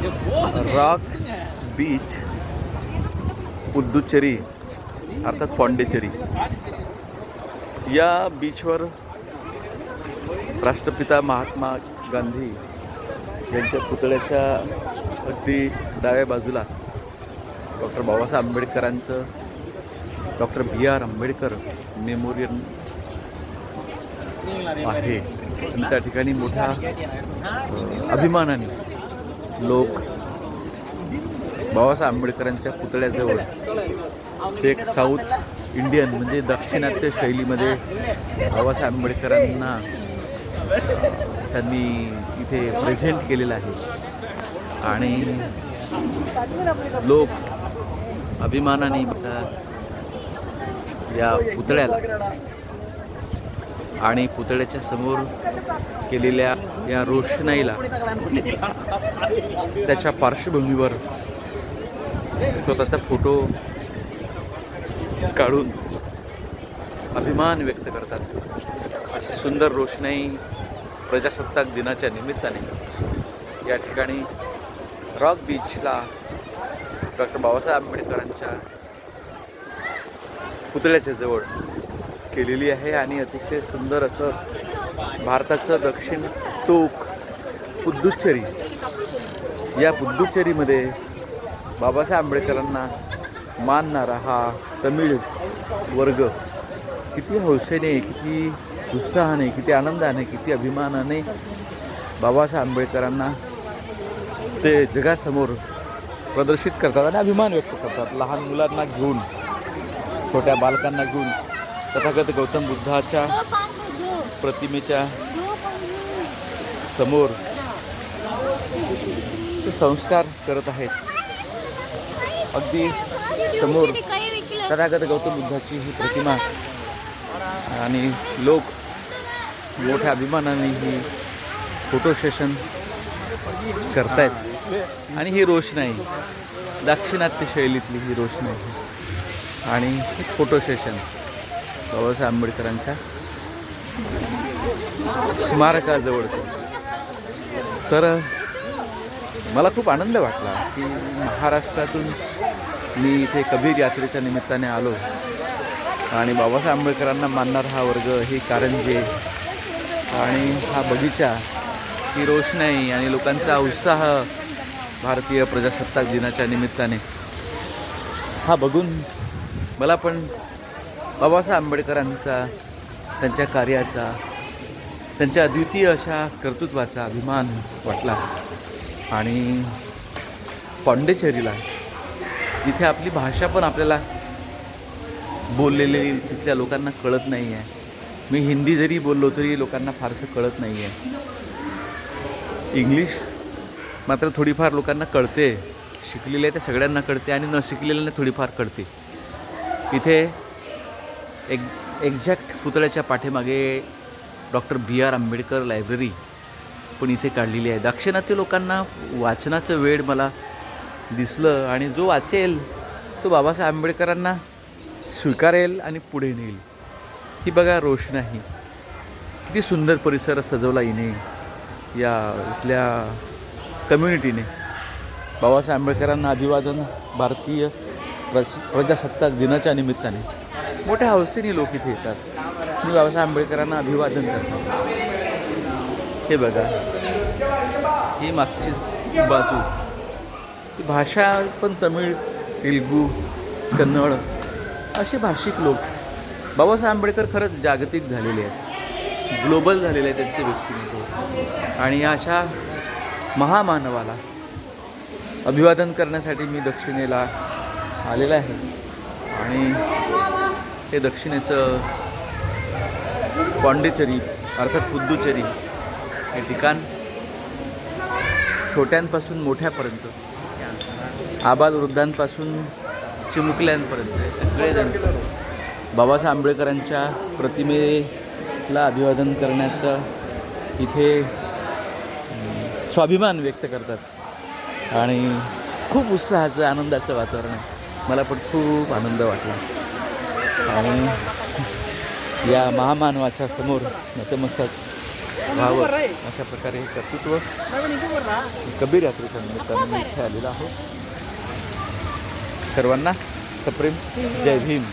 Rock beach Puducherry अर्थात पॉंडिचेरी या बीचवर राष्ट्रपिता महात्मा गांधी यांच्या पुतळ्याच्या अगदी डाव्या बाजूला डॉक्टर बाबासाहेब आंबेडकरांचं डॉक्टर B.R. आंबेडकर मेमोरियल आहे. त्या ठिकाणी मोठ्या अभिमानाने लोक बाबासाहेब आंबेडकरांच्या पुतळ्याजवळ एक साऊथ इंडियन म्हणजे दाक्षिणात्य शैलीमध्ये बाबासाहेब आंबेडकरांना त्यांनी इथे प्रेझेंट केलेलं आहे आणि लोक अभिमानाने या पुतळ्याला आणि पुतळ्याच्या समोर केलेल्या या रोषणाईला त्याच्या पार्श्वभूमीवर स्वतःचा फोटो काढून अभिमान व्यक्त करतात. अशी सुंदर रोषणाई प्रजासत्ताक दिनाच्या निमित्ताने या ठिकाणी रॉक बीचला डॉक्टर बाबासाहेब आंबेडकरांच्या पुतळ्याच्या जवळ केलेली आहे आणि अतिशय सुंदर असं भारताचं दक्षिण टोक पुद्दुचेरी या पुद्दुचेरीमध्ये बाबासाहेब आंबेडकरांना मानणारा हा तमिळ वर्ग किती हौसेने, किती उत्साहाने, किती आनंदाने, किती अभिमानाने बाबासाहेब आंबेडकरांना ते जगासमोर प्रदर्शित करतात आणि अभिमान व्यक्त करतात. लहान मुलांना घेऊन, छोट्या बालकांना घेऊन तथागत गौतम बुद्धाच्या प्रतिमेच्या समोर ते संस्कार करत आहेत. अगदी समोर तथागत गौतम बुद्धाची ही प्रतिमा आणि लोक मोठ्या अभिमानाने ही फोटो सेशन करतायत आणि ही रोषणाई दाक्षिणात्य शैलीतली ही रोषणाई आणि फोटो सेशन बाबासाहेब आंबेडकरांच्या स्मारकाजवळचं. तर मला खूप आनंद वाटला की महाराष्ट्रातून मी इथे कबीर यात्रेच्या निमित्ताने आलो आणि बाबासाहेब आंबेडकरांना मानणारा हा वर्ग, हे कारंजे आणि हा बगीचा, ही रोषणाई आणि लोकांचा उत्साह भारतीय प्रजासत्ताक दिनाच्या निमित्ताने हा बघून मला पण बाबासाहेब आंबेडकरांचा, त्यांच्या कार्याचा, त्यांच्या अद्वितीय अशा कर्तृत्वाचा अभिमान वाटला. आणि पॉंडिचेरीला जिथे आपली भाषा पण आपल्याला बोललेली तिथल्या लोकांना कळत नाही आहे. मी हिंदी जरी बोललो तरी लोकांना फारसं कळत नाही आहे. इंग्लिश मात्र थोडीफार लोकांना कळते, शिकलेले त्या सगळ्यांना कळते आणि न शिकलेल्यांना थोडीफार कळते. इथे एक्झॅक्ट पुतळ्याच्या पाठीमागे डॉक्टर B.R. आंबेडकर लायब्ररी पण इथे काढलेली आहे. दाक्षिणात्य लोकांना वाचनाचं वेळ मला दिसलं आणि जो वाचेल तो बाबासाहेब आंबेडकरांना स्वीकारेल आणि पुढे नेईल. ही बघा रोषणाई, किती सुंदर परिसर सजवला हिने या इथल्या कम्युनिटीने. बाबासाहेब आंबेडकरांना अभिवादन भारतीय प्रजासत्ताक दिनाच्या निमित्ताने मोठ्या हौसेने लोक इथे येतात आणि बाबासाहेब आंबेडकरांना अभिवादन करतात. हे बघा, ही मागची बाजू, ही भाषा पण तमिळ, तेलुगू, कन्नड असे भाषिक लोक. बाबासाहेब आंबेडकर खरंच जागतिक झालेले आहेत, ग्लोबल झालेले आहेत त्यांचे व्यक्तिमत्व. आणि अशा महामानवाला अभिवादन करण्यासाठी मी दक्षिणेला आलेला आहे. आणि हे दक्षिणेचं पॉंडिचेरी अर्थात पुद्दुचेरी हे ठिकाण छोट्यांपासून मोठ्यापर्यंत, आबालवृद्धांपासून चिमुकल्यांपर्यंत सगळेजण बाबासाहेब आंबेडकरांच्या प्रतिमेला अभिवादन करण्याचं इथे स्वाभिमान व्यक्त करतात आणि खूप उत्साहाचं, आनंदाचं वातावरण आहे. मला पण खूप आनंद वाटला आणि या महामानवाच्या समोर नतमस्तक व्हावं अशा प्रकारे हे कर्तृत्व कबीर यात्रेच्या निमित्तानं मी इथे आलेलो आहोत. सर्वांना सप्रेम जय भीम.